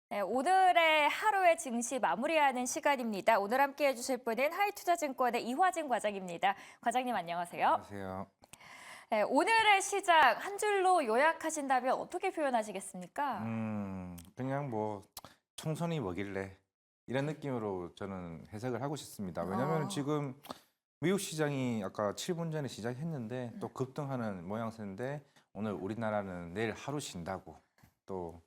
네, 오늘의 하루의 증시 마무리하는 시간입니다. 오늘 함께 해주실 분은 하이투자증권의 이화진 과장입니다. 과장님 안녕하세요. 안녕하세요. 네, 오늘의 시장 한 줄로 요약하신다면 어떻게 표현하시겠습니까? 그냥 뭐 총선이 뭐길래 이런 느낌으로 저는 해석을 하고 싶습니다. 왜냐하면 어, 지금 미국 시장이 아까 7분 전에 시작했는데 또 급등하는 모양새인데 오늘 우리나라는 내일 하루 쉰다고 또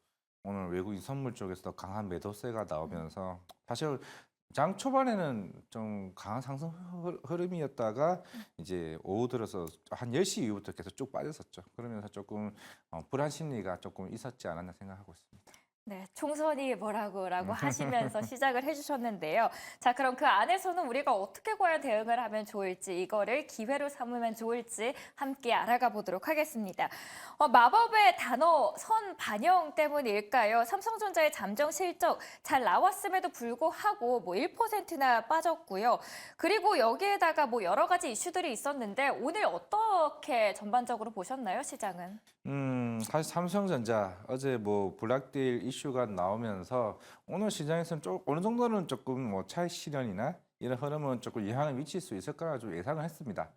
오늘 외국인 선물 쪽에서 강한 매도세가 나오면서 사실 장 초반에는 좀 강한 상승 흐름이었다가 이제 오후 들어서 한 10시 이후부터 계속 쭉 빠졌었죠. 그러면서 조금 불안 심리가 조금 있었지 않았나 생각하고 있습니다. 네, 총선이 뭐라고라고 하시면서 시작을 해주셨는데요. 자, 그럼 그 안에서는 우리가 어떻게 과연 대응을 하면 좋을지, 이거를 기회로 삼으면 좋을지 함께 알아가 보도록 하겠습니다. 마법의 단어 선 반영 때문일까요? 삼성전자의 잠정 실적 잘 나왔음에도 불구하고 뭐 1%나 빠졌고요. 그리고 여기에다가 뭐 여러 가지 이슈들이 있었는데 오늘 어떻게 전반적으로 보셨나요, 시장은? 사실 삼성전자 어제 뭐 블락딜 이슈가 나오면서 오늘 시장에서는 어느 정도는 조금 뭐 차익 실현이나 이런 흐름은 조금 영향을 미칠 수 있을 거라 좀 예상을 했습니다.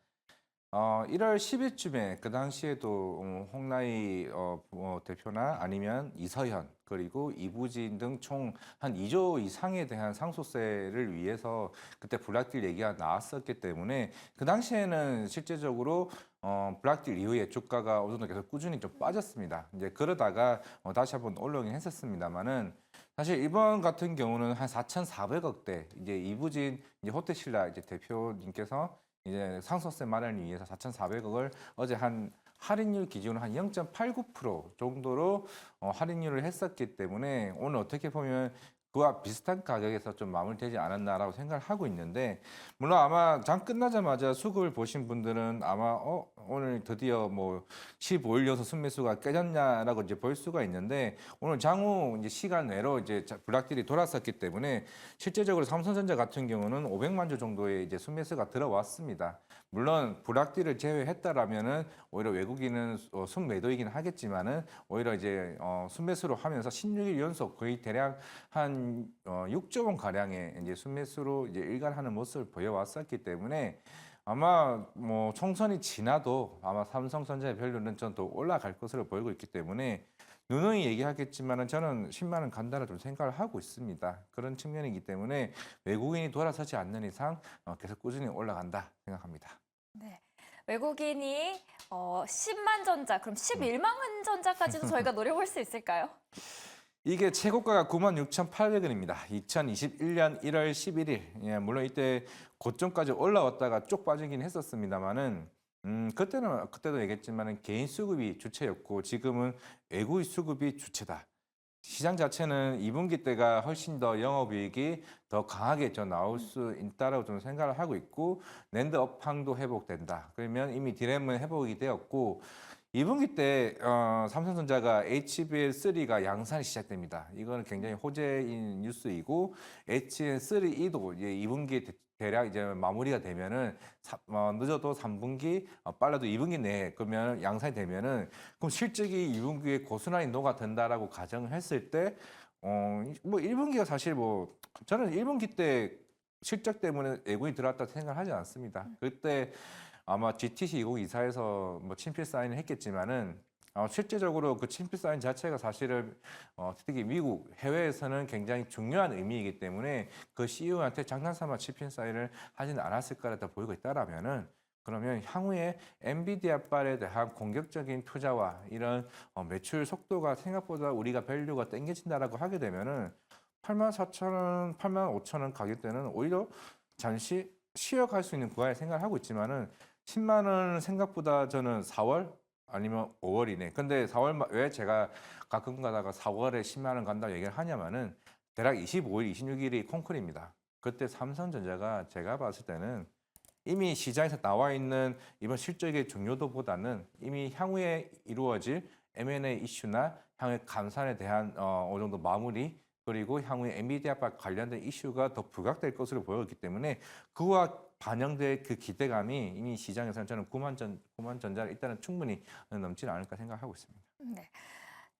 1월 10일쯤에 그 당시에도 홍라희 대표나 아니면 이서현 그리고 이부진 등 총 한 2조 이상에 대한 상속세를 위해서 그때 블락딜 얘기가 나왔었기 때문에 그 당시에는 실제적으로 블락딜 이후에 주가가 어느 정도 계속 꾸준히 좀 빠졌습니다. 이제 그러다가 다시 한번 올라오긴 했었습니다만은 사실 이번 같은 경우는 한 4,400억대 이제 이부진 이제 호텔신라 이제 대표님께서 이제 상속세 마련을 위해서 4,400억을 어제 한 할인율 기준으로 한 0.89% 정도로 할인율을 했었기 때문에 오늘 어떻게 보면 그와 비슷한 가격에서 좀 마무리되지 않았나라고 생각을 하고 있는데 물론 아마 장 끝나자마자 수급을 보신 분들은 아마 오늘 드디어 뭐 15일 연속 순매수가 깨졌냐라고 이제 볼 수가 있는데 오늘 장후 이제 시간 내로 이제 블락딜이 돌았었기 때문에 실제적으로 삼성전자 같은 경우는 500만 주 정도의 이제 순매수가 들어왔습니다. 물론 블락딜을 제외했다라면은 오히려 외국인은 순매도이긴 하겠지만은 오히려 이제 순매수로 하면서 16일 연속 거의 대략 한 6조 원 가량의 이제 순매수로 이제 일관하는 모습을 보여왔었기 때문에 아마 뭐 총선이 지나도 아마 삼성전자의 밸류는 전 더 올라갈 것으로 보이고 있기 때문에 누누이 얘기하겠지만은 저는 10만 원 간다를 좀 생각을 하고 있습니다. 그런 측면이기 때문에 외국인이 돌아서지 않는 이상 계속 꾸준히 올라간다 생각합니다. 네. 외국인이 10만 전자, 그럼 11만 전자까지도 저희가 노려볼 수 있을까요? 이게 최고가가 96,800원입니다. 2021년 1월 11일. 예, 물론 이때 고점까지 올라왔다가 쭉 빠지긴 했었습니다만은 그때도 얘기했지만은 개인 수급이 주체였고 지금은 외국인 수급이 주체다. 시장 자체는 2분기 때가 훨씬 더 영업이익이 더 강하게 나올 수 있다라고 좀 생각을 하고 있고 낸드 업황도 회복된다. 그러면 이미 디램은 회복이 되었고 2분기 때 삼성전자가 HBM3가 양산이 시작됩니다. 이거는 굉장히 호재인 뉴스이고 HBM3E도 이제 2분기에 대략 이제 마무리가 되면은 늦어도 3분기, 빨라도 2분기 내에 그러면 양산이 되면은 그럼 실적이 2분기에 고스란히 녹아든다라고 가정을 했을 때 뭐 1분기가 사실 뭐 저는 1분기 때 실적 때문에 외국인이 들어왔다 생각하지 않습니다. 그때 아마 GTC 2024에서 뭐 친필 사인을 했겠지만은 실제적으로 그 친필 사인 자체가 사실은 특히 미국 해외에서는 굉장히 중요한 의미이기 때문에 그 CEO한테 장난삼아 친필 사인을 하지는 않았을 거라다 보이고 있다라면은 그러면 향후에 엔비디아빨에 대한 공격적인 투자와 이런 매출 속도가 생각보다 우리가 밸류가 땡겨진다라고 하게 되면은 84,000원, 85,000원 가격대는 오히려 잠시 쉬어갈 수 있는 구간에 생각을 하고 있지만은 10만 원 생각보다 저는 4월 아니면 5월이네. 근데 4월 왜 제가 가끔 가다가 4월에 10만 원 간다고 얘기를 하냐면은 대략 25일, 26일이 콩쿨입니다. 그때 삼성전자가 제가 봤을 때는 이미 시장에서 나와 있는 이번 실적의 중요도보다는 이미 향후에 이루어질 M&A 이슈나 향후의 감산에 대한 어느 정도 마무리 그리고 향후에 엔비디아와 관련된 이슈가 더 부각될 것으로 보였기 때문에 그와 반영될 그 기대감이 이미 시장에서는 저는 9만 전자를 일단은 충분히 넘지는 않을까 생각하고 있습니다. 네.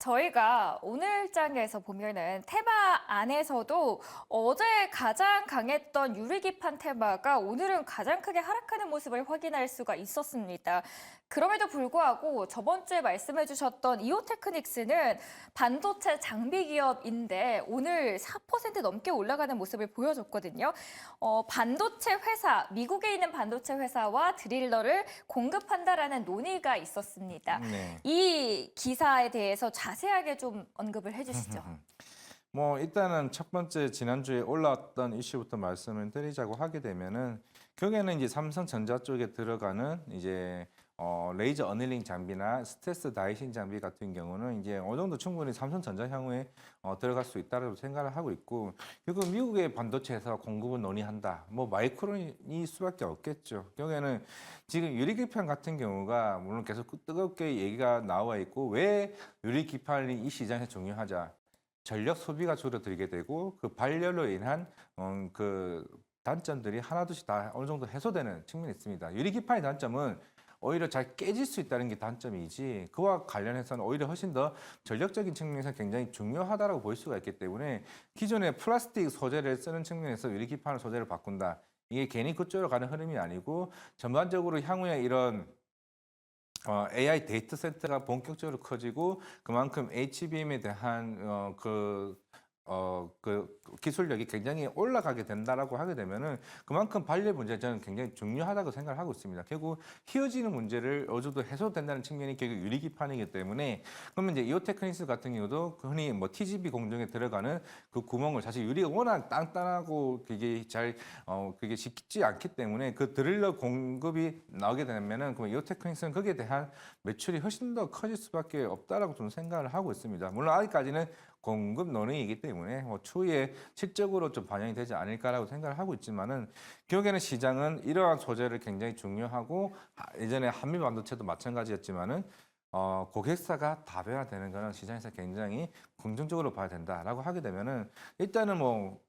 저희가 오늘장에서 보면은 테마 안에서도 어제 가장 강했던 유리기판 테마가 오늘은 가장 크게 하락하는 모습을 확인할 수가 있었습니다. 그럼에도 불구하고 저번 주에 말씀해 주셨던 이오테크닉스는 반도체 장비 기업인데 오늘 4% 넘게 올라가는 모습을 보여줬거든요. 반도체 회사, 미국에 있는 반도체 회사와 드릴러를 공급한다라는 논의가 있었습니다. 네. 이 기사에 대해서 자세하게 좀 언급을 해주시죠. 뭐 일단은 첫 번째 지난주에 올라왔던 이슈부터 말씀을 드리자고 하게 되면은 결국에는 이제 삼성전자 쪽에 들어가는 이제 레이저 어닐링 장비나 스텔스 다이싱 장비 같은 경우는 이제 어느 정도 충분히 삼성전자 향후에 들어갈 수 있다고 생각을 하고 있고, 결국 미국의 반도체에서 공급을 논의한다. 뭐 마이크론일 수밖에 없겠죠. 결국에는 지금 유리기판 같은 경우가 물론 계속 뜨겁게 얘기가 나와 있고, 왜 유리기판이 이 시장에서 중요하자? 전력 소비가 줄어들게 되고 그 발열로 인한 그 단점들이 하나둘씩 다 어느 정도 해소되는 측면이 있습니다. 유리기판의 단점은 오히려 잘 깨질 수 있다는 게 단점이지, 그와 관련해서는 오히려 훨씬 더 전력적인 측면에서 굉장히 중요하다고 볼 수가 있기 때문에 기존의 플라스틱 소재를 쓰는 측면에서 유리기판을 소재를 바꾼다. 이게 괜히 그쪽으로 가는 흐름이 아니고 전반적으로 향후에 이런 AI 데이터 센터가 본격적으로 커지고 그만큼 HBM에 대한 그 기술력이 굉장히 올라가게 된다라고 하게 되면은 그만큼 발열 문제 저는 굉장히 중요하다고 생각을 하고 있습니다. 결국 휘어지는 문제를 어느 정도 해소된다는 측면이 결국 유리기판이기 때문에, 그러면 이제 이오테크닉스 같은 경우도 흔히 뭐 TGV 공정에 들어가는 그 구멍을, 사실 유리가 워낙 단단하고 그게 그게 쉽지 않기 때문에 그 드릴러 공급이 나오게 되면은 그럼 이오테크닉스는 거기에 대한 매출이 훨씬 더 커질 수밖에 없다라고 좀 생각을 하고 있습니다. 물론 아직까지는 공급 논의이기 때문에 뭐 추후에 실적으로 좀 반영이 되지 않을까라고 생각을 하고 있지만은, 결국에는 시장은 이러한 소재를 굉장히 중요하고, 예전에 한미 반도체도 마찬가지였지만은 고객사가 다변화되는 거는 시장에서 굉장히 긍정적으로 봐야 된다라고 하게 되면은, 일단은 뭐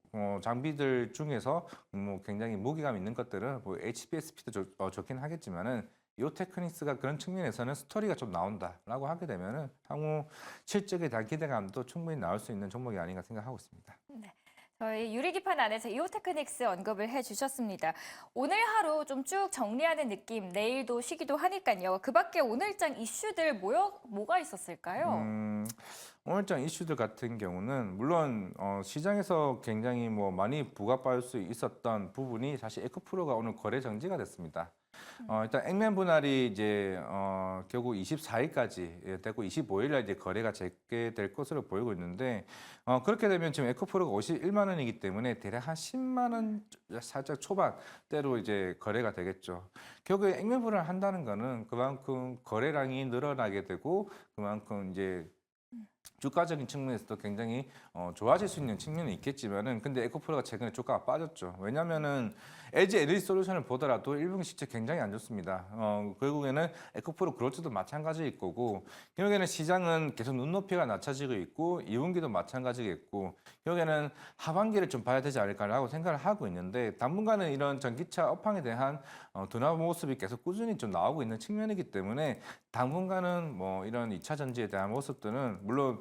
장비들 중에서 뭐 굉장히 무게감 있는 것들은 뭐 HBSP도 좋긴 하겠지만은, 이오테크닉스가 그런 측면에서는 스토리가 좀 나온다라고 하게 되면은 향후 실적에 대한 기대감도 충분히 나올 수 있는 종목이 아닌가 생각하고 있습니다. 네. 저희 유리기판 안에서 이오테크닉스 언급을 해주셨습니다. 오늘 하루 좀 쭉 정리하는 느낌, 내일도 쉬기도 하니까요. 그 밖에 오늘장 이슈들 뭐가 있었을까요? 오늘장 이슈들 같은 경우는 물론 시장에서 굉장히 뭐 많이 부각받을 수 있었던 부분이 사실 에코프로가 오늘 거래 정지가 됐습니다. 일단 액면 분할이 이제 결국 24일까지 되고 25일날 이제 거래가 재개될 것으로 보이고 있는데, 그렇게 되면 지금 에코프로가 51만 원이기 때문에 대략 한 10만 원 살짝 초반대로 이제 거래가 되겠죠. 결국에 액면 분할을 한다는 거는 그만큼 거래량이 늘어나게 되고 그만큼 이제 주가적인 측면에서도 굉장히 좋아질 수 있는 측면이 있겠지만은, 근데 에코프로가 최근에 주가가 빠졌죠. 왜냐면은 LG 에너지 솔루션을 보더라도 1분기 실적 굉장히 안 좋습니다. 결국에는 에코프로 그로즈도 마찬가지일 거고, 결국에는 시장은 계속 눈높이가 낮춰지고 있고 2분기도 마찬가지겠고, 결국에는 하반기를 좀 봐야 되지 않을까라고 생각을 하고 있는데, 당분간은 이런 전기차 업황에 대한 둔화 모습이 계속 꾸준히 좀 나오고 있는 측면이기 때문에 당분간은 뭐 이런 2차 전지에 대한 모습들은 물론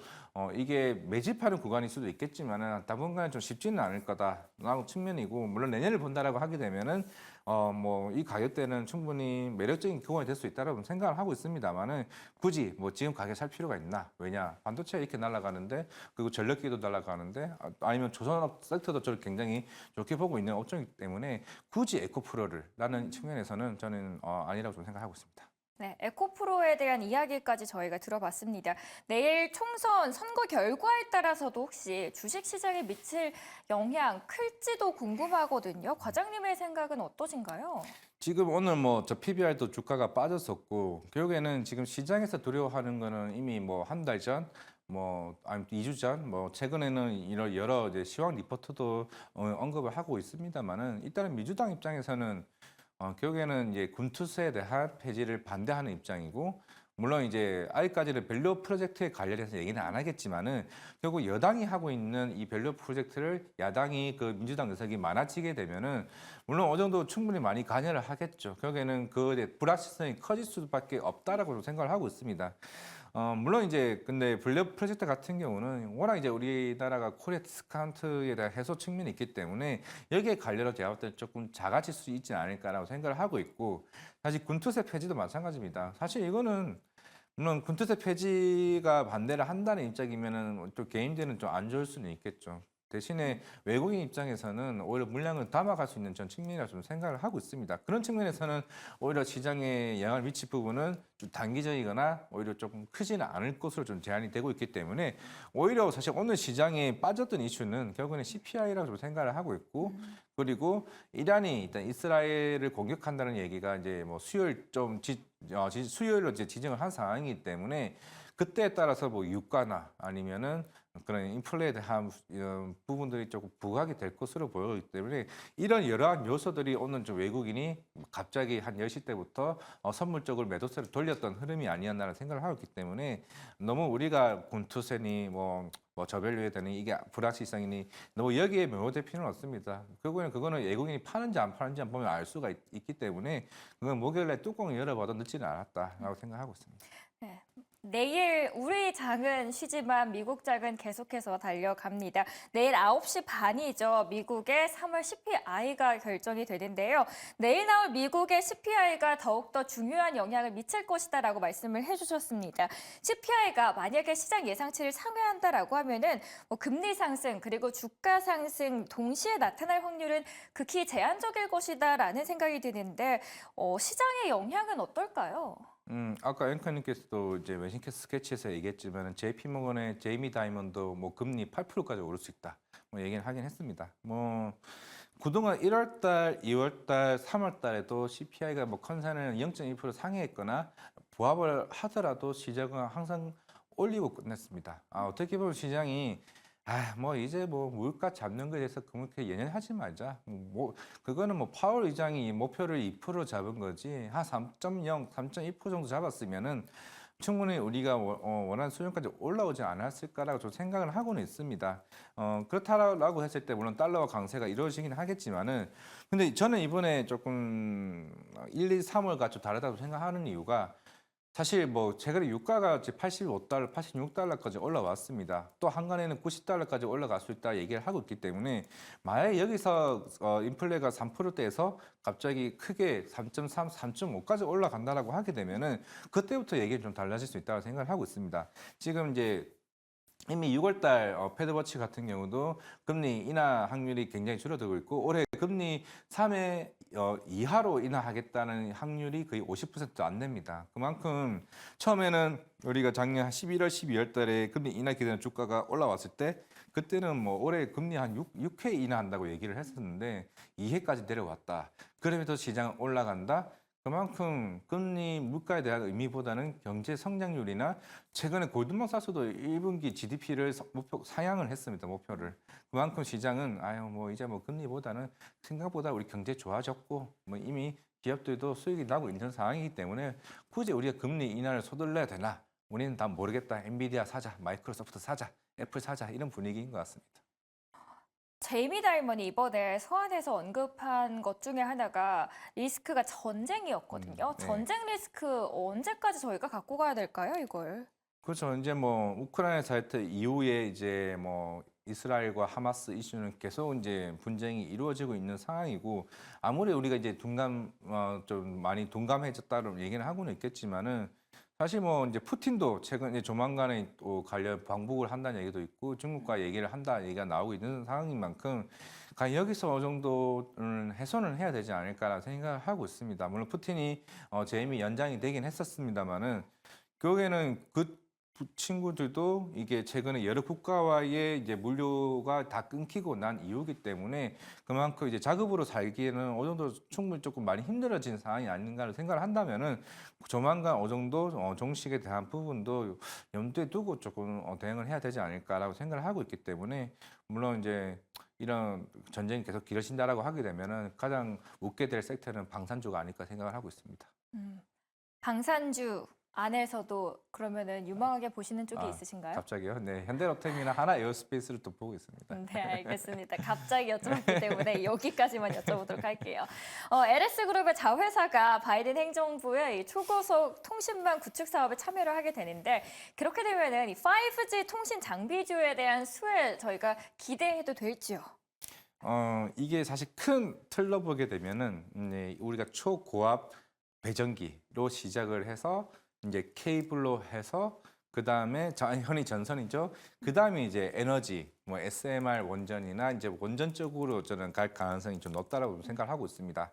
이게 매집하는 구간일 수도 있겠지만은 당분간은 좀 쉽지는 않을 거다라고 측면이고, 물론 내년을 본다라고 하게 되면은 뭐 이 가격대는 충분히 매력적인 구간이 될 수 있다라고 생각을 하고 있습니다만은, 굳이 뭐 지금 가격 살 필요가 있나? 왜냐? 반도체 이렇게 날아가는데, 그리고 전력기도 날아가는데, 아니면 조선업 섹터도 저를 굉장히 좋게 보고 있는 업종이기 때문에 굳이 에코프로를라는 측면에서는 저는 아니라고 좀 생각하고 있습니다. 네, 에코프로에 대한 이야기까지 저희가 들어봤습니다. 내일 총선 선거 결과에 따라서도 혹시 주식시장에 미칠 영향 클지도 궁금하거든요. 과장님의 생각은 어떠신가요? 지금 오늘 뭐 저 PBR도 주가가 빠졌었고, 결국에는 지금 시장에서 두려워하는 거는 이미 뭐 한 달 전, 뭐 아니 2주 전, 뭐 최근에는 이런 여러 이제 시황 리포트도 언급을 하고 있습니다만은, 일단은 민주당 입장에서는 결국에는 이제 군투세에 대한 폐지를 반대하는 입장이고, 물론 이제 아직까지는 밸류 프로젝트에 관련해서 얘기는 안 하겠지만은, 결국 여당이 하고 있는 이 밸류 프로젝트를 야당이 그 민주당 의석이 많아지게 되면은 물론 어느 정도 충분히 많이 관여를 하겠죠. 결국에는 그 불확실성이 커질 수밖에 없다라고 생각을 하고 있습니다. 물론 이제 근데 블랙 프로젝트 같은 경우는 워낙 이제 우리나라가 코리아 디스카운트에 대한 해소 측면이 있기 때문에 여기에 관련해서 제가 볼 때는 조금 작아질 수 있지 않을까라고 생각을 하고 있고 사실 군투세 폐지도 마찬가지입니다. 사실 이거는 물론 군투세 폐지가 반대를 한다는 입장이면은 또 개인들은 좀 안 좋을 수는 있겠죠. 대신에 외국인 입장에서는 오히려 물량을 담아갈 수 있는 전 측면이라고 좀 생각을 하고 있습니다. 그런 측면에서는 오히려 시장에 영향을 미칠 부분은 좀 단기적이거나 오히려 조금 크지는 않을 것으로 좀 제한이 되고 있기 때문에 오히려 사실 오늘 시장에 빠졌던 이슈는 결국에는 CPI라고 좀 생각을 하고 있고 그리고 이란이 일단 이스라엘을 공격한다는 얘기가 이제 뭐 수요일 수요일로 이제 지정을 한 상황이기 때문에 그때에 따라서 뭐 유가나 아니면은 그런 인플레에 대한 이런 부분들이 조금 부각이 될 것으로 보이기 때문에 이런 여러한 요소들이 오늘 좀 외국인이 갑자기 한 10시 때부터 선물적으로 매도세를 돌렸던 흐름이 아니었나라는 생각을 하고 있기 때문에 너무 우리가 군투세니 뭐 저밸류에 되는 이게 불확실성이니 너무 여기에 매몰될 필요는 없습니다. 결국에는 그거는 외국인이 파는지 안 파는지 보면 알 수가 있기 때문에 그건 목요일에 뚜껑을 열어봐도 늦지는 않았다라고 생각하고 있습니다. 네. 내일 우리 장은 쉬지만 미국 장은 계속해서 달려갑니다. 내일 9시 반이죠. 미국의 3월 CPI가 결정이 되는데요. 내일 나올 미국의 CPI가 더욱더 중요한 영향을 미칠 것이다라고 말씀을 해주셨습니다. CPI가 만약에 시장 예상치를 상회한다라고 하면은 뭐 금리 상승 그리고 주가 상승 동시에 나타날 확률은 극히 제한적일 것이다라는 생각이 드는데 시장의 영향은 어떨까요? 아까 앵커님께서도 이제 웨싱캐스트 스케치에서 얘기했지만 JP모건의 제이미 다이먼도 뭐 금리 8%까지 오를 수 있다. 뭐 얘기를 하긴 했습니다. 뭐 그동안 1월 달, 2월 달, 3월 달에도 CPI가 뭐 컨센을 0.2% 상회했거나 부합을 하더라도 시장은 항상 올리고 끝냈습니다. 어떻게 보면 시장이 뭐 이제 뭐 물가 잡는 거에 대해서 그렇게 연연하지 말자. 그거는 뭐 파월 의장이 목표를 2% 잡은 거지. 한 3.0, 3.2% 정도 잡았으면은 충분히 우리가 원하는 수준까지 올라오지 않았을까라고 좀 생각을 하고는 있습니다. 그렇다라고 했을 때 물론 달러와 강세가 이루어지긴 하겠지만은 근데 저는 이번에 조금 1, 2, 3월과 좀 다르다고 생각하는 이유가 사실 뭐 최근에 유가가 이제 85달러, 86달러까지 올라왔습니다. 또 한간에는 90달러까지 올라갈 수 있다 얘기를 하고 있기 때문에 만약에 여기서 인플레가 3%대에서 갑자기 크게 3.3, 3.5까지 올라간다라고 하게 되면은 그때부터 얘기는 좀 달라질 수 있다고 생각을 하고 있습니다. 지금 이제 이미 6월달 패드워치 같은 경우도 금리 인하 확률이 굉장히 줄어들고 있고 올해 금리 3회 이하로 인하하겠다는 확률이 거의 50%도 안 됩니다. 그만큼 처음에는 우리가 작년 11월, 12월 달에 금리 인하 기대는 주가가 올라왔을 때 그때는 뭐 올해 금리 한 6회 인하한다고 얘기를 했었는데 2회까지 내려왔다. 그러면서 시장은 올라간다. 그만큼 금리 물가에 대한 의미보다는 경제 성장률이나 최근에 골드만삭스도 1분기 GDP를 목표 상향을 했습니다. 목표를. 그만큼 시장은 뭐 이제 뭐 금리보다는 생각보다 우리 경제 좋아졌고 뭐 이미 기업들도 수익이 나고 있는 상황이기 때문에 굳이 우리가 금리 인하를 서둘러야 되나? 우리는 다 모르겠다. 엔비디아 사자, 마이크로소프트 사자, 애플 사자 이런 분위기인 것 같습니다. 제이미 다이먼이 이번에 서한에서 언급한 것 중에 하나가 리스크가 전쟁이었거든요. 네. 전쟁 리스크 언제까지 저희가 갖고 가야 될까요, 이걸? 그렇죠. 이제 뭐 우크라이나 사태 이후에 이제 뭐 이스라엘과 하마스 이슈는 계속 이제 분쟁이 이루어지고 있는 상황이고 아무리 우리가 이제 좀 많이 둔감해졌다는 얘기는 하고는 있겠지만은 사실 뭐 이제 푸틴도 최근 이제 조만간에 또 관련 방북을 한다는 얘기도 있고 중국과 얘기를 한다는 얘기가 나오고 있는 상황인 만큼 과연 여기서 어느 정도 해소는 해야 되지 않을까라는 생각을 하고 있습니다. 물론 푸틴이 재임이 연장이 되긴 했었습니다만은 결국에는 그 친구들도 이게 최근에 여러 국가와의 이제 물류가 다 끊기고 난 이유기 때문에 그만큼 이제 자급으로 살기에는 어느 정도 충분히 조금 많이 힘들어진 상황이 아닌가를 생각을 한다면은 조만간 어느 정도 종식에 대한 부분도 염두에 두고 조금 대응을 해야 되지 않을까라고 생각을 하고 있기 때문에 물론 이제 이런 전쟁이 계속 길어진다라고 하게 되면은 가장 웃게 될 섹터는 방산주가 아닐까 생각을 하고 있습니다. 음. 방산주 안에서도 그러면은 유망하게 보시는 쪽이 아, 있으신가요? 갑자기요? 네, 현대로템이나 하나 에어스페이스를 또 보고 있습니다. 네, 알겠습니다. 갑자기 여쭤봤기 때문에 여기까지만 여쭤보도록 할게요. LS그룹의 자회사가 바이든 행정부의 이 초고속 통신망 구축 사업에 참여를 하게 되는데 그렇게 되면은 이 5G 통신 장비주에 대한 수혜 저희가 기대해도 될지요? 이게 사실 큰 틀로 보게 되면은 네, 우리가 초고압 배전기로 시작을 해서 이제 케이블로 해서 그 다음에 흔히 전선이죠. 그 다음에 이제 에너지, 뭐 SMR 원전이나 이제 원전 쪽으로 저는 갈 가능성이 좀 높다라고 생각하고 있습니다.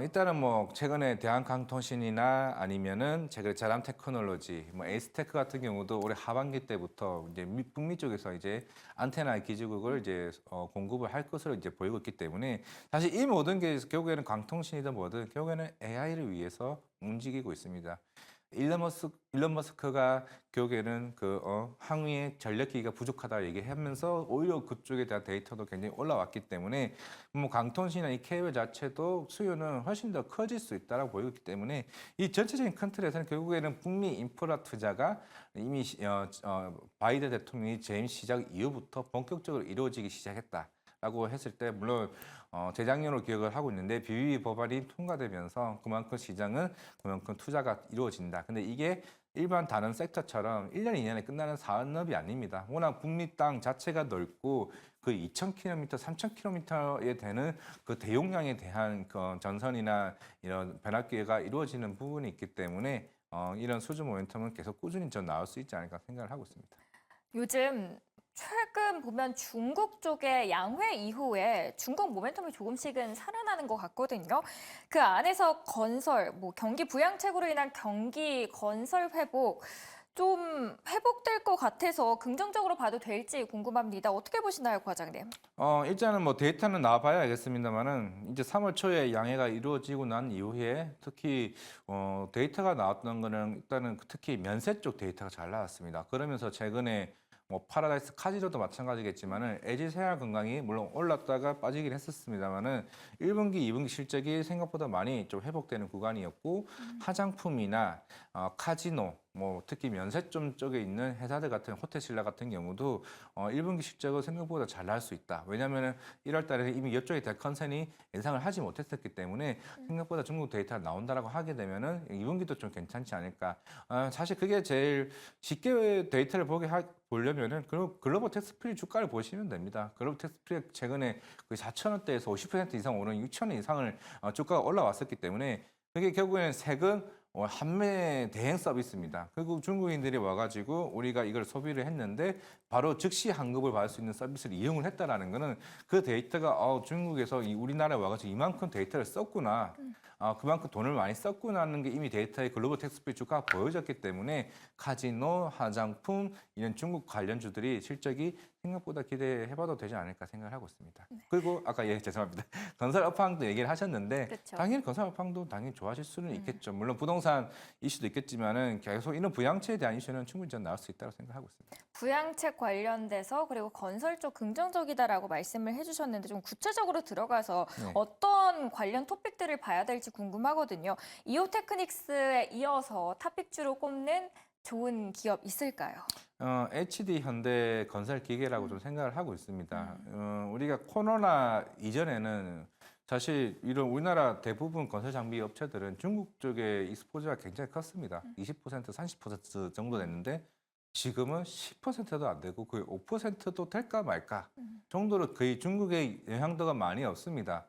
일단은 뭐 최근에 대한강통신이나 아니면은 최근에 자람테크놀로지, 뭐 에이스테크 같은 경우도 올해 하반기 때부터 이제 북미 쪽에서 이제 안테나 기지국을 이제 공급을 할 것으로 이제 보이고 있기 때문에 사실 이 모든 게 결국에는 강통신이든 뭐든 결국에는 AI를 위해서 움직이고 있습니다. 일론 머스크가 결국에는 항위의 전력기기가 부족하다 얘기하면서 오히려 그쪽에 대한 데이터도 굉장히 올라왔기 때문에 뭐 강통신이나 이 케이블 자체도 수요는 훨씬 더 커질 수 있다라고 보이고 있기 때문에 이 전체적인 큰 틀에서는 결국에는 북미 인프라 투자가 이미 바이든 대통령이 재임 시작 이후부터 본격적으로 이루어지기 시작했다라고 했을 때 물론 재작년으로 기억을 하고 있는데 BBB 법안이 통과되면서 그만큼 시장은 그만큼 투자가 이루어진다. 근데 이게 일반 다른 섹터처럼 1년, 2년에 끝나는 산업이 아닙니다. 워낙 북미 땅 자체가 넓고 그 2,000km, 3,000km에 되는 그 대용량에 대한 그 전선이나 이런 변압기가 이루어지는 부분이 있기 때문에 이런 수주 모멘텀은 계속 꾸준히 좀 나올 수 있지 않을까 생각을 하고 있습니다. 요즘 최근 보면 중국 쪽의 양회 이후에 중국 모멘텀이 조금씩은 살아나는 것 같거든요. 그 안에서 건설, 뭐 경기 부양책으로 인한 경기 건설 회복 좀 회복될 것 같아서 긍정적으로 봐도 될지 궁금합니다. 어떻게 보시나요, 과장님? 일단은 뭐 데이터는 나와봐야 알겠습니다만은 이제 3월 초에 양해가 이루어지고 난 이후에 특히 데이터가 나왔던 거는 일단은 특히 면세 쪽 데이터가 잘 나왔습니다. 그러면서 최근에 뭐 파라다이스 카지노도 마찬가지겠지만은 LG 생활 건강이 물론 올랐다가 빠지긴 했었습니다만은 1분기, 2분기 실적이 생각보다 많이 좀 회복되는 구간이었고 화장품이나 카지노 뭐 특히 면세점 쪽에 있는 회사들 같은 호텔신라 같은 경우도 1분기 실적은 생각보다 잘 나올 수 있다. 왜냐하면 1월 달에 이미 이쪽에 대한 컨센이 예상을 하지 못했었기 때문에 생각보다 중국 데이터가 나온다라고 하게 되면은 2분기도 좀 괜찮지 않을까. 사실 그게 제일 쉽게 데이터를 보려면은 글로벌 텍스프리 주가를 보시면 됩니다. 글로벌 텍스프리 최근에 그 4,000원대에서 50% 이상 오른 6,000원 이상을 주가가 올라왔었기 때문에 그게 결국에는 세금 판매 대행 서비스입니다. 결국 중국인들이 와가지고 우리가 이걸 소비를 했는데 바로 즉시 환급을 받을 수 있는 서비스를 이용을 했다라는 거는 그 데이터가 중국에서 우리나라에 와가지고 이만큼 데이터를 썼구나. 그만큼 돈을 많이 썼구나 하는 게 이미 데이터의 글로벌 텍스프리 주가가 보여졌기 때문에 카지노, 화장품 이런 중국 관련주들이 실적이 생각보다 기대해봐도 되지 않을까 생각을 하고 있습니다. 그리고 아까 죄송합니다. 건설 업황도 얘기를 하셨는데 그쵸. 당연히 건설 업황도 당연히 좋아질 수는 있겠죠. 물론 부동산 이슈도 있겠지만은 계속 이런 부양체에 대한 이슈는 충분히 전 나올 수 있다고 생각하고 있습니다. 부양책 관련돼서 그리고 건설 쪽 긍정적이다라고 말씀을 해주셨는데 좀 구체적으로 들어가서 네. 어떤 관련 토픽들을 봐야 될지 궁금하거든요. 이오테크닉스에 이어서 탑픽주로 꼽는 좋은 기업 있을까요? HD 현대 건설 기계라고 좀 생각을 하고 있습니다. 우리가 코로나 이전에는 사실 이런 우리나라 대부분 건설 장비 업체들은 중국 쪽에 익스포저가 굉장히 컸습니다. 20%, 30% 정도 됐는데 지금은 10%도 안 되고 거의 5%도 될까 말까 정도로 거의 중국의 영향도가 많이 없습니다.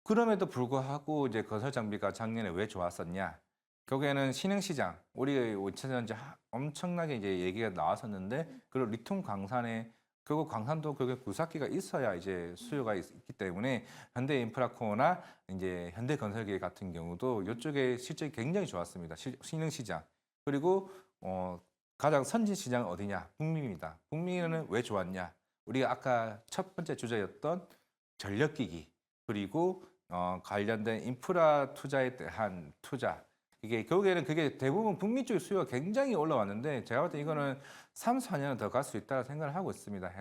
그럼에도 불구하고 이제 건설 장비가 작년에 왜 좋았었냐? 결국에는 신흥시장, 우리 5차전지 엄청나게 이제 얘기가 나왔었는데, 그리고 리튬 광산에 결국 광산도 결국 굴삭기가 있어야 이제 수요가 있기 때문에 현대인프라코나 이제 현대건설기 같은 경우도 이쪽에 실적이 굉장히 좋았습니다. 신흥시장. 그리고 가장 선진 시장은 어디냐? 북미입니다. 북미는 왜 좋았냐? 우리가 아까 첫 번째 주제였던 전력기기 그리고 관련된 인프라 투자에 대한 투자 이게 결국에는 그게 대부분 북미 쪽 수요가 굉장히 올라왔는데 제가 볼 때 이거는 3, 4년은 더 갈 수 있다고 생각을 하고 있습니다.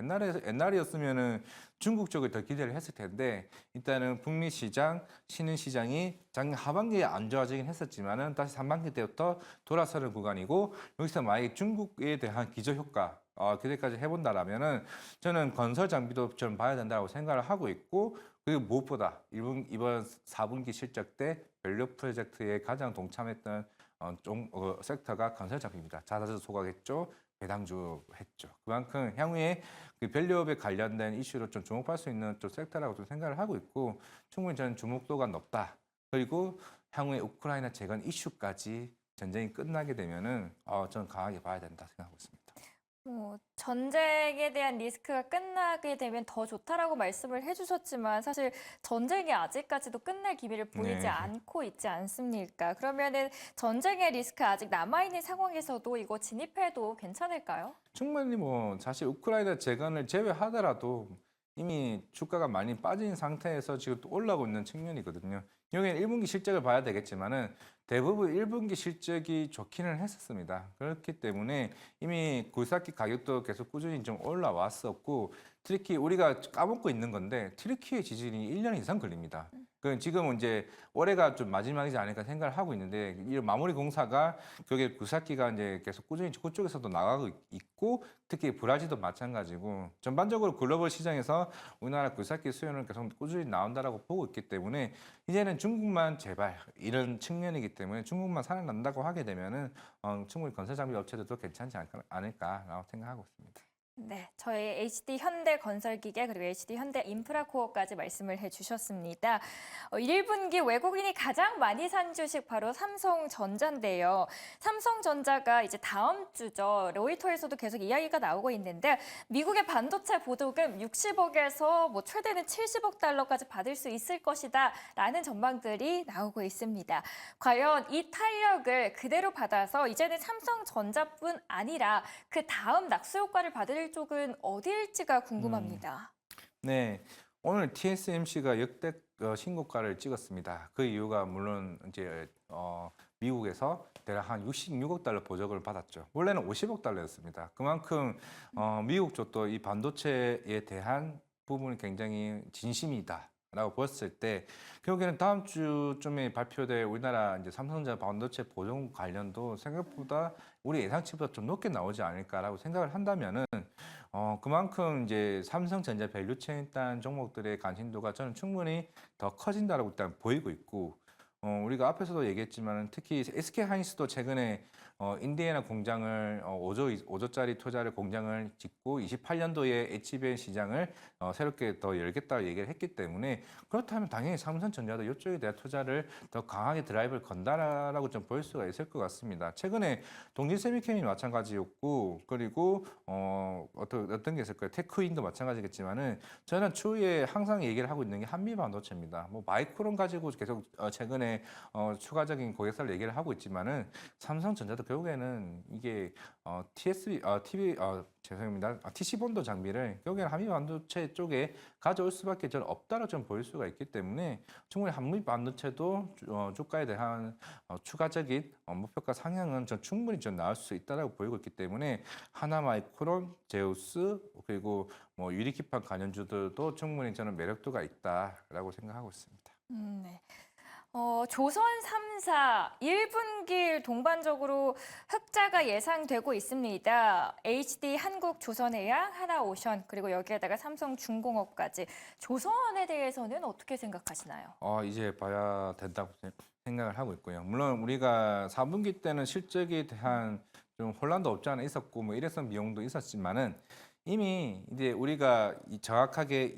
옛날이었으면은 중국 쪽을 더 기대를 했을 텐데 일단은 북미 시장, 신흥 시장이 작년 하반기에 안 좋아지긴 했었지만은 다시 상반기 때부터 돌아서는 구간이고 여기서 만약에 중국에 대한 기저 효과 기대까지 해본다라면은 저는 건설 장비도 좀 봐야 된다고 생각을 하고 있고 그리고 무엇보다 이번 4분기 실적 때 밸류 프로젝트에 가장 동참했던 섹터가 건설 장비입니다. 자사주 소각했죠. 배당주 했죠. 그만큼 향후에 그 밸류업에 관련된 이슈로 좀 주목할 수 있는 좀 섹터라고 좀 생각을 하고 있고 충분히 저는 주목도가 높다. 그리고 향후에 우크라이나 재건 이슈까지 전쟁이 끝나게 되면은 저는 강하게 봐야 된다 생각하고 있습니다. 전쟁에 대한 리스크가 끝나게 되면 더 좋다라고 말씀을 해주셨지만 사실 전쟁이 아직까지도 끝날 기미를 보이지 네. 않고 있지 않습니까? 그러면은 전쟁의 리스크 아직 남아있는 상황에서도 이거 진입해도 괜찮을까요? 충분히 뭐 사실 우크라이나 재건을 제외하더라도 이미 주가가 많이 빠진 상태에서 지금 또 올라오고 있는 측면이거든요. 여기는 1분기 실적을 봐야 되겠지만은 대부분 1분기 실적이 좋기는 했었습니다. 그렇기 때문에 이미 굴삭기 가격도 계속 꾸준히 좀 올라왔었고 특히 우리가 까먹고 있는 건데 트리키의 지진이 1년 이상 걸립니다. 그 지금 이제 올해가 좀 마지막이지 않을까 생각을 하고 있는데 이 마무리 공사가 그게 굴삭기가 이제 계속 꾸준히 그쪽에서도 나가고 있고 특히 브라질도 마찬가지고 전반적으로 글로벌 시장에서 우리나라 굴삭기 수요는 계속 꾸준히 나온다라고 보고 있기 때문에 이제는 중국만 제발 이런 측면이기 때문에 중국만 살아난다고 하게 되면은 충분히 건설 장비 업체들도 괜찮지 않을까라고 생각하고 있습니다. 네, 저희 HD 현대건설기계 그리고 HD 현대인프라코어까지 말씀을 해주셨습니다. 1분기 외국인이 가장 많이 산 주식 바로 삼성전자인데요. 삼성전자가 이제 다음 주죠. 로이터에서도 계속 이야기가 나오고 있는데 미국의 반도체 보조금 60억에서 뭐 최대는 70억 달러까지 받을 수 있을 것이다 라는 전망들이 나오고 있습니다. 과연 이 탄력을 그대로 받아서 이제는 삼성전자뿐 아니라 그 다음 낙수 효과를 받을 쪽은 어디일지가 궁금합니다. 네, 오늘 TSMC가 역대 신고가를 찍었습니다. 그 이유가 물론 이제 미국에서 대략 한 66억 달러 보조금을 받았죠. 원래는 50억 달러였습니다. 그만큼 미국 쪽도 이 반도체에 대한 부분이 굉장히 진심이다. 라고 보았을 때 결국에는 다음 주쯤에 발표될 우리나라 이제 삼성전자 반도체 보조금 관련도 생각보다 우리 예상치보다 좀 높게 나오지 않을까라고 생각을 한다면은 그만큼 이제 삼성전자 밸류체인 딴 종목들의 관심도가 저는 충분히 더 커진다라고 일단 보이고 있고 우리가 앞에서도 얘기했지만 특히 SK 하이닉스도 최근에 인디애나 공장을 5조짜리 투자를 공장을 짓고 28년도에 HBM 시장을 새롭게 더 열겠다고 얘기를 했기 때문에 그렇다면 당연히 삼성전자도 이쪽에 대한 투자를 더 강하게 드라이브를 건다라고 좀 볼 수가 있을 것 같습니다. 최근에 동진세미캠이 마찬가지였고 그리고 어떤 게 있을까요? 테크윈도 마찬가지겠지만은 저는 추후에 항상 얘기를 하고 있는 게 한미 반도체입니다. 뭐 마이크론 가지고 계속 최근에 추가적인 고객사를 얘기를 하고 있지만은 삼성전자도 결국에는 이게 죄송합니다. TC본도 장비를 결국에는 한미 반도체 쪽에 가져올 수밖에 저는 없다고 좀 보일 수가 있기 때문에 충분히 한미 반도체도 주가에 대한 추가적인 목표가 상향은 전 충분히 좀 나올 수 있다고 보이고 있기 때문에 하나마이크론, 제우스 그리고 뭐 유리기판 관련주들도 충분히 저는 매력도가 있다라고 생각하고 있습니다. 네. 조선 3사 1분기 동반적으로 흑자가 예상되고 있습니다. HD 한국조선해양, 하나오션 그리고 여기에다가 삼성중공업까지 조선에 대해서는 어떻게 생각하시나요? 이제 봐야 된다고 생각을 하고 있고요. 물론 우리가 4분기 때는 실적에 대한 좀 혼란도 없지 않아 있었고 뭐 일회성 비용도 있었지만은 이미 이제 우리가 정확하게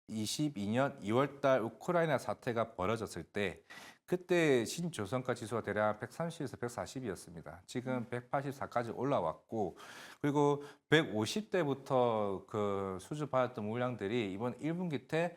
2022년 2월 달 우크라이나 사태가 벌어졌을 때 그때 신조선가 지수가 대략 130에서 140이었습니다. 지금 184까지 올라왔고 그리고 150대부터 그 수주받았던 물량들이 이번 1분기 때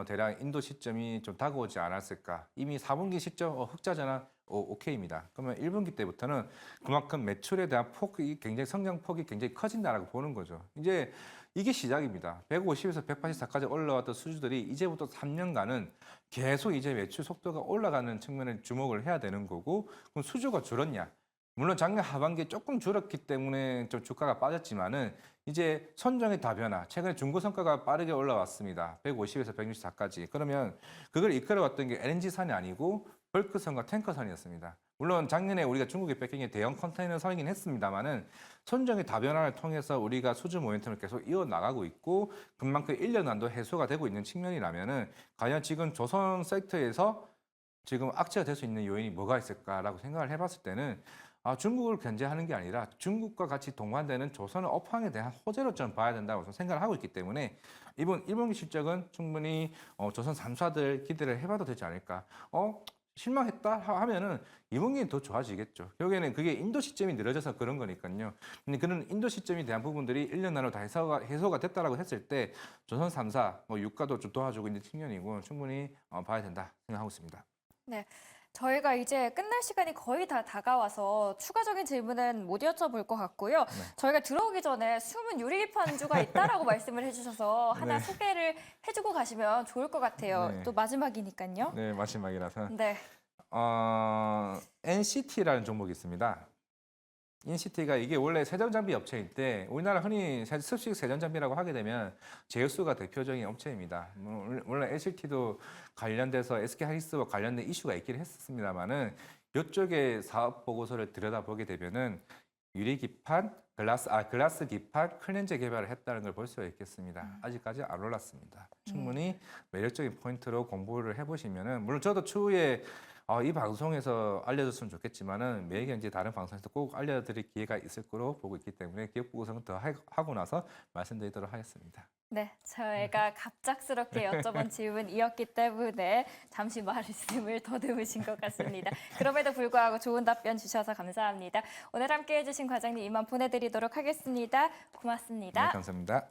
대략 인도 시점이 좀 다가오지 않았을까. 이미 4분기 시점 흑자잖아. 오케이입니다. 그러면 1분기 때부터는 그만큼 매출에 대한 폭이 굉장히 성장폭이 굉장히 커진다라고 보는 거죠. 이제 이게 시작입니다. 150에서 184까지 올라왔던 수주들이 이제부터 3년간은 계속 이제 매출 속도가 올라가는 측면에 주목을 해야 되는 거고, 그럼 수주가 줄었냐? 물론 작년 하반기에 조금 줄었기 때문에 좀 주가가 빠졌지만은 이제 선정의 다변화, 최근에 중고 성과가 빠르게 올라왔습니다. 150에서 164까지. 그러면 그걸 이끌어왔던 게 LNG선이 아니고 벌크선과 탱커선이었습니다. 물론 작년에 우리가 중국에 뺏긴 게 대형 컨테이너 선이긴 했습니다만은 선정의 다변화를 통해서 우리가 수주 모멘텀을 계속 이어나가고 있고 그만큼 1년난도 해소가 되고 있는 측면이라면은 과연 지금 조선 섹터에서 지금 악재가 될 수 있는 요인이 뭐가 있을까라고 생각을 해봤을 때는 중국을 견제하는 게 아니라 중국과 같이 동반되는 조선의 업황에 대한 호재로 좀 봐야 된다고 저는 생각을 하고 있기 때문에 이번 1분기 실적은 충분히 조선 3사들 기대를 해봐도 되지 않을까. 실망했다 하면은 2분기는 더 좋아지겠죠. 결국에는 그게 인도 시점이 늦어져서 그런 거니까요. 근데 그런 인도 시점에 대한 부분들이 1년 나로 다 해소가 됐다라고 했을 때 조선 3사 유가도 좀 도와주고 있는 측면이고 충분히 봐야 된다 생각하고 있습니다. 네. 저희가 이제 끝날 시간이 거의 다 다가와서 추가적인 질문은 못 여쭤볼 것 같고요. 네. 저희가 들어오기 전에 숨은 유리기판주가 있다라고 말씀을 해주셔서 하나 네. 소개를 해주고 가시면 좋을 것 같아요. 네. 또 마지막이니까요. 네, 마지막이라서. 네. NCT라는 종목이 있습니다. NCT가 이게 원래 세정장비 업체인데 우리나라 흔히 습식 세정장비라고 하게 되면 제휴수가 대표적인 업체입니다. 물론 NCT도 관련돼서 SK하이닉스와 관련된 이슈가 있긴 했었습니다만은 이쪽에 사업 보고서를 들여다보게 되면은 유리기판, 글라스 기판 클렌저 개발을 했다는 걸 볼 수가 있겠습니다. 아직까지 안 올랐습니다. 충분히 매력적인 포인트로 공부를 해보시면은 물론 저도 추후에 이 방송에서 알려줬으면 좋겠지만은 매일경제 다른 방송에서 꼭 알려드릴 기회가 있을 거로 보고 있기 때문에 기업 보고서는 더 하고 나서 말씀드리도록 하겠습니다. 네, 저희가 갑작스럽게 여쭤본 질문이었기 때문에 잠시 말씀을 더듬으신 것 같습니다. 그럼에도 불구하고 좋은 답변 주셔서 감사합니다. 오늘 함께해 주신 과장님 이만 보내드리도록 하겠습니다. 고맙습니다. 네, 감사합니다.